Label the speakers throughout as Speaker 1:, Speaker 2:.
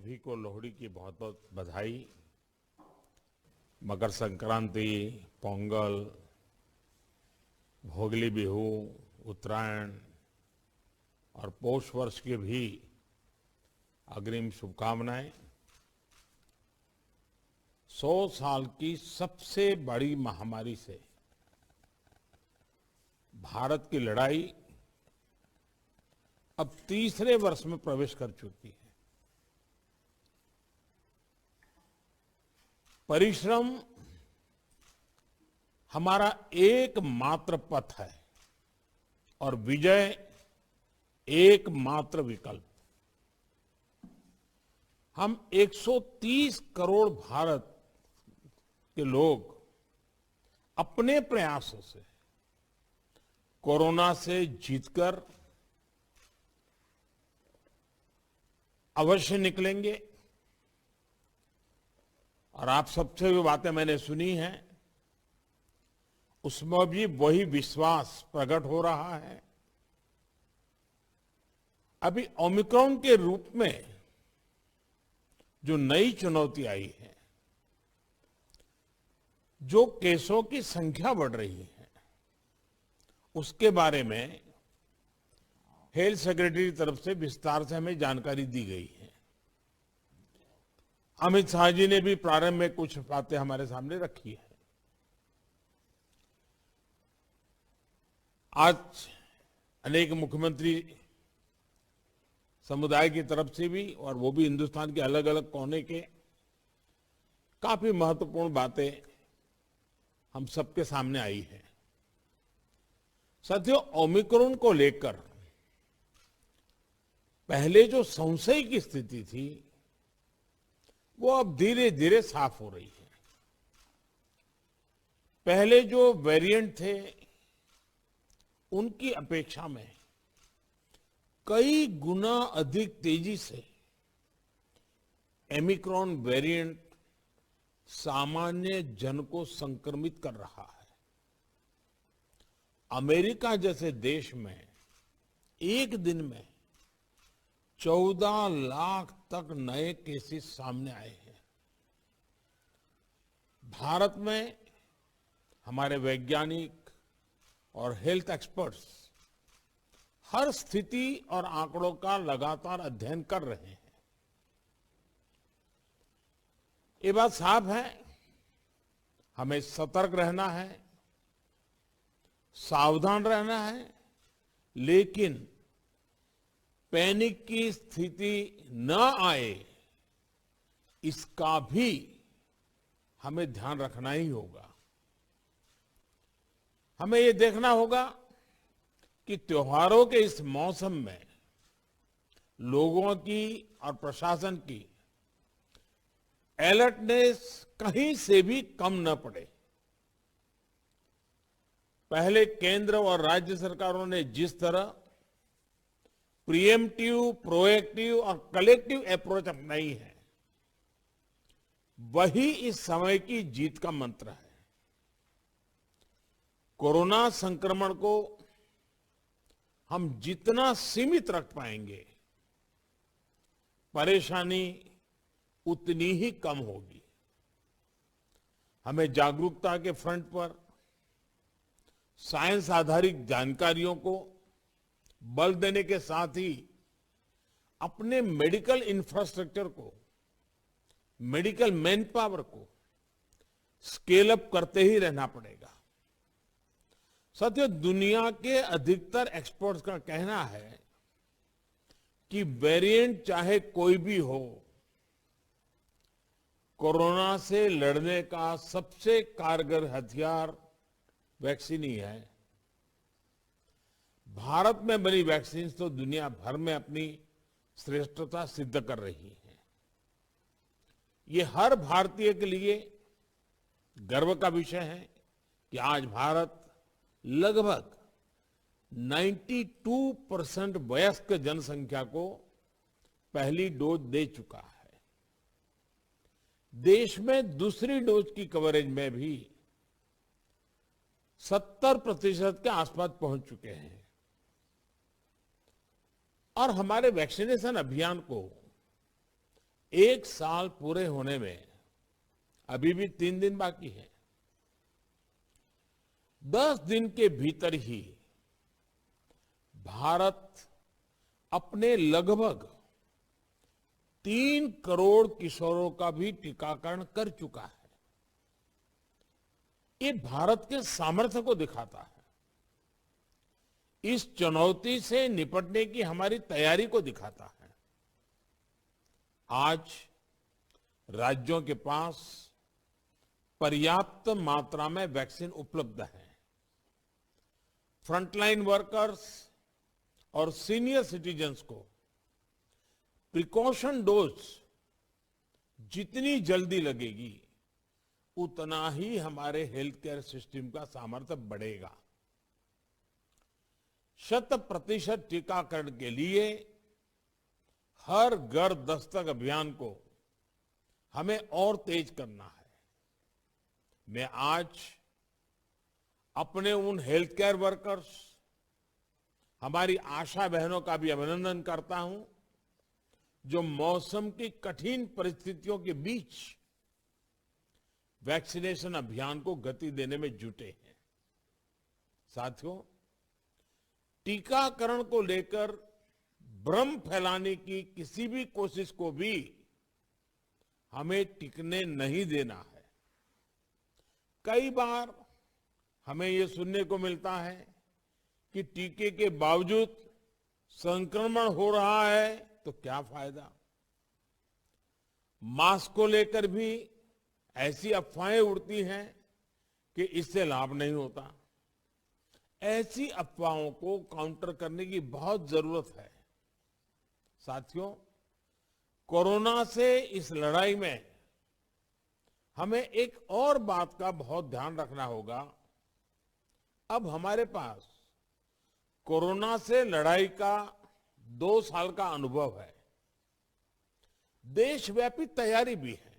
Speaker 1: सभी को लोहड़ी की बहुत बहुत बधाई। मकर संक्रांति, पोंगल, भोगली बिहू, उत्तरायण और पौष वर्ष की भी अग्रिम शुभकामनाएं। 100 साल की सबसे बड़ी महामारी से भारत की लड़ाई अब तीसरे वर्ष में प्रवेश कर चुकी है। परिश्रम हमारा एकमात्र पथ है और विजय एकमात्र विकल्प। हम 130 करोड़ भारत के लोग अपने प्रयासों से कोरोना से जीतकर अवश्य निकलेंगे। और आप सबसे जो बातें मैंने सुनी हैं उसमें भी वही विश्वास प्रकट हो रहा है। अभी ओमिक्रॉन के रूप में जो नई चुनौती आई है, जो केसों की संख्या बढ़ रही है, उसके बारे में हेल्थ सेक्रेटरी की तरफ से विस्तार से हमें जानकारी दी गई है। अमित शाह जी ने भी प्रारंभ में कुछ बातें हमारे सामने रखी है। आज अनेक मुख्यमंत्री समुदाय की तरफ से भी, और वो भी हिंदुस्तान के अलग अलग कोने के, काफी महत्वपूर्ण बातें हम सबके सामने आई है। साथियों, ओमिक्रॉन को लेकर पहले जो संशय की स्थिति थी वो अब धीरे धीरे साफ हो रही है। पहले जो वेरिएंट थे उनकी अपेक्षा में कई गुना अधिक तेजी से ओमिक्रॉन वेरिएंट सामान्य जन को संक्रमित कर रहा है। अमेरिका जैसे देश में एक दिन में 14 लाख तक नए केसेस सामने आए हैं। भारत में हमारे वैज्ञानिक और हेल्थ एक्सपर्ट्स हर स्थिति और आंकड़ों का लगातार अध्ययन कर रहे हैं। ये बात साफ है, हमें सतर्क रहना है, सावधान रहना है, लेकिन पैनिक की स्थिति न आए इसका भी हमें ध्यान रखना ही होगा। हमें ये देखना होगा कि त्योहारों के इस मौसम में लोगों की और प्रशासन की अलर्टनेस कहीं से भी कम न पड़े। पहले केंद्र और राज्य सरकारों ने जिस तरह प्रिएम्प्टिव, प्रोएक्टिव और कलेक्टिव अप्रोच अपनाई है, वही इस समय की जीत का मंत्र है। कोरोना संक्रमण को हम जितना सीमित रख पाएंगे, परेशानी उतनी ही कम होगी। हमें जागरूकता के फ्रंट पर साइंस आधारित जानकारियों को बल देने के साथ ही अपने मेडिकल इंफ्रास्ट्रक्चर को, मेडिकल मैन पावर को स्केल अप करते ही रहना पड़ेगा। साथियों, दुनिया के अधिकतर एक्सपर्ट्स का कहना है कि वेरिएंट चाहे कोई भी हो, कोरोना से लड़ने का सबसे कारगर हथियार वैक्सीन ही है। भारत में बनी वैक्सीन तो दुनिया भर में अपनी श्रेष्ठता सिद्ध कर रही है। ये हर भारतीय के लिए गर्व का विषय है कि आज भारत लगभग 92% वयस्क जनसंख्या को पहली डोज दे चुका है। देश में दूसरी डोज की कवरेज में भी 70% के आसपास पहुंच चुके हैं। और हमारे वैक्सीनेशन अभियान को एक साल पूरे होने में अभी भी 3 दिन बाकी है। 10 दिन के भीतर ही भारत अपने लगभग 3 करोड़ किशोरों का भी टीकाकरण कर चुका है। ये भारत के सामर्थ्य को दिखाता है, इस चुनौती से निपटने की हमारी तैयारी को दिखाता है। आज राज्यों के पास पर्याप्त मात्रा में वैक्सीन उपलब्ध है। फ्रंटलाइन वर्कर्स और सीनियर सिटीजन्स को प्रिकॉशन डोज जितनी जल्दी लगेगी उतना ही हमारे हेल्थ केयर सिस्टम का सामर्थ्य बढ़ेगा। 100% टीकाकरण के लिए हर घर दस्तक अभियान को हमें और तेज करना है। मैं आज अपने उन हेल्थ केयर वर्कर्स, हमारी आशा बहनों का भी अभिनंदन करता हूं जो मौसम की कठिन परिस्थितियों के बीच वैक्सीनेशन अभियान को गति देने में जुटे हैं। साथियों, टीकाकरण को लेकर भ्रम फैलाने की किसी भी कोशिश को भी हमें टिकने नहीं देना है। कई बार हमें ये सुनने को मिलता है कि टीके के बावजूद संक्रमण हो रहा है तो क्या फायदा। मास्क को लेकर भी ऐसी अफवाहें उड़ती हैं कि इससे लाभ नहीं होता। ऐसी अफवाहों को काउंटर करने की बहुत जरूरत है। साथियों, कोरोना से इस लड़ाई में हमें एक और बात का बहुत ध्यान रखना होगा। अब हमारे पास कोरोना से लड़ाई का 2 साल का अनुभव है। देशव्यापी तैयारी भी है।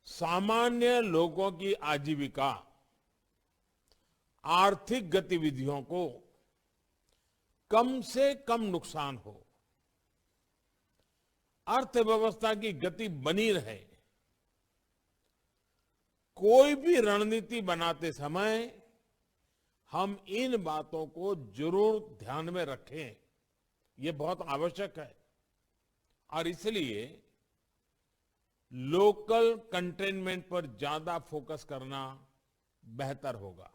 Speaker 1: सामान्य लोगों की आजीविका, आर्थिक गतिविधियों को कम से कम नुकसान हो, अर्थव्यवस्था की गति बनी रहे, कोई भी रणनीति बनाते समय हम इन बातों को जरूर ध्यान में रखें। ये बहुत आवश्यक है और इसलिए लोकल कंटेनमेंट पर ज्यादा फोकस करना बेहतर होगा।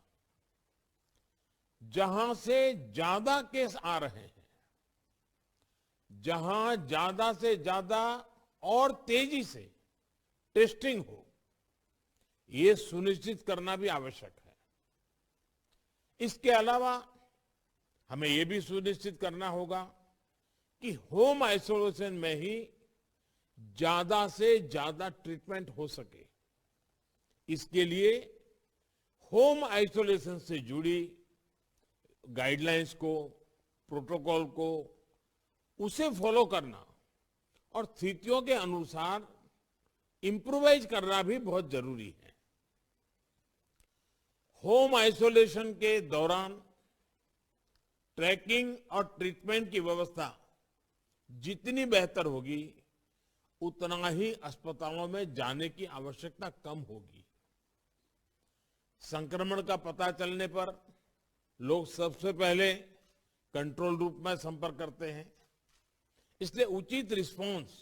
Speaker 1: जहां से ज्यादा केस आ रहे हैं, जहां ज्यादा से ज्यादा और तेजी से टेस्टिंग हो, ये सुनिश्चित करना भी आवश्यक है। इसके अलावा हमें यह भी सुनिश्चित करना होगा कि होम आइसोलेशन में ही ज्यादा से ज्यादा ट्रीटमेंट हो सके। इसके लिए होम आइसोलेशन से जुड़ी गाइडलाइंस को, प्रोटोकॉल को, उसे फॉलो करना और स्थितियों के अनुसार इंप्रोवाइज करना भी बहुत जरूरी है। होम आइसोलेशन के दौरान ट्रैकिंग और ट्रीटमेंट की व्यवस्था जितनी बेहतर होगी उतना ही अस्पतालों में जाने की आवश्यकता कम होगी। संक्रमण का पता चलने पर लोग सबसे पहले कंट्रोल रूम में संपर्क करते हैं। इसलिए उचित रिस्पांस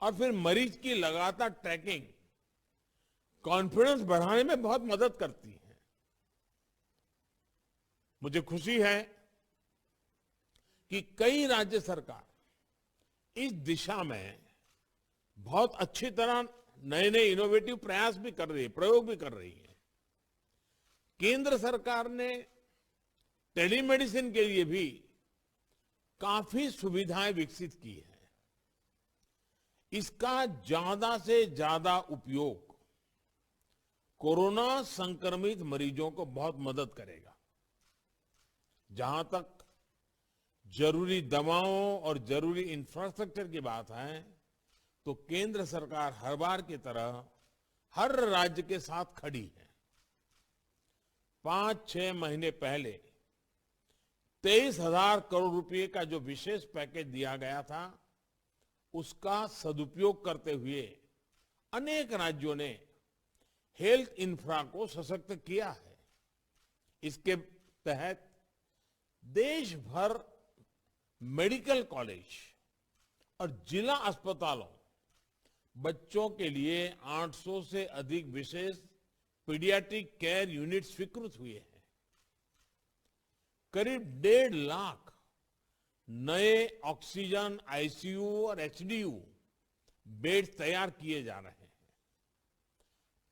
Speaker 1: और फिर मरीज की लगातार ट्रैकिंग कॉन्फिडेंस बढ़ाने में बहुत मदद करती है। मुझे खुशी है कि कई राज्य सरकार इस दिशा में बहुत अच्छी तरह नए नए इनोवेटिव प्रयास भी कर रही है, प्रयोग भी कर रही है। केंद्र सरकार ने टेलीमेडिसिन के लिए भी काफी सुविधाएं विकसित की है। इसका ज्यादा से ज्यादा उपयोग कोरोना संक्रमित मरीजों को बहुत मदद करेगा। जहां तक जरूरी दवाओं और जरूरी इंफ्रास्ट्रक्चर की बात है, तो केंद्र सरकार हर बार की तरह हर राज्य के साथ खड़ी है। 5-6 महीने पहले 23,000 करोड़ रुपए का जो विशेष पैकेज दिया गया था, उसका सदुपयोग करते हुए अनेक राज्यों ने हेल्थ इंफ्रा को सशक्त किया है। इसके तहत देश भर मेडिकल कॉलेज और जिला अस्पतालों बच्चों के लिए 800 से अधिक विशेष पीडियाट्रिक केयर यूनिट स्वीकृत हुए हैं। करीब 1.5 लाख नए ऑक्सीजन, आईसीयू और एचडीयू बेड तैयार किए जा रहे हैं।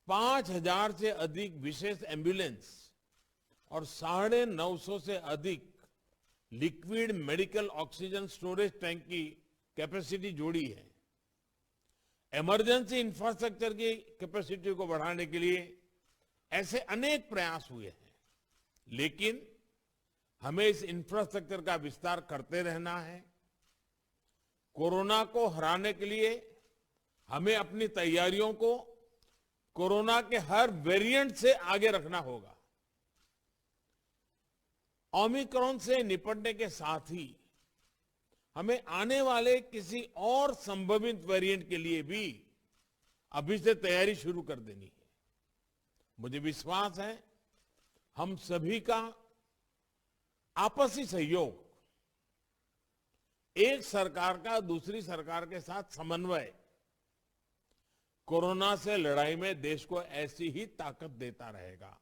Speaker 1: 5,000 से अधिक विशेष एम्बुलेंस और 950 से अधिक liquid medical oxygen storage tank की कैपेसिटी जोड़ी है। इमरजेंसी इंफ्रास्ट्रक्चर की कैपेसिटी को बढ़ाने के लिए ऐसे अनेक प्रयास हुए हैं, लेकिन हमें इस इंफ्रास्ट्रक्चर का विस्तार करते रहना है। कोरोना को हराने के लिए हमें अपनी तैयारियों को कोरोना के हर वेरिएंट से आगे रखना होगा। ओमिक्रॉन से निपटने के साथ ही हमें आने वाले किसी और संभावित वेरिएंट के लिए भी अभी से तैयारी शुरू कर देनी है। मुझे विश्वास है हम सभी का आपसी सहयोग, एक सरकार का दूसरी सरकार के साथ समन्वय कोरोना से लड़ाई में देश को ऐसी ही ताकत देता रहेगा।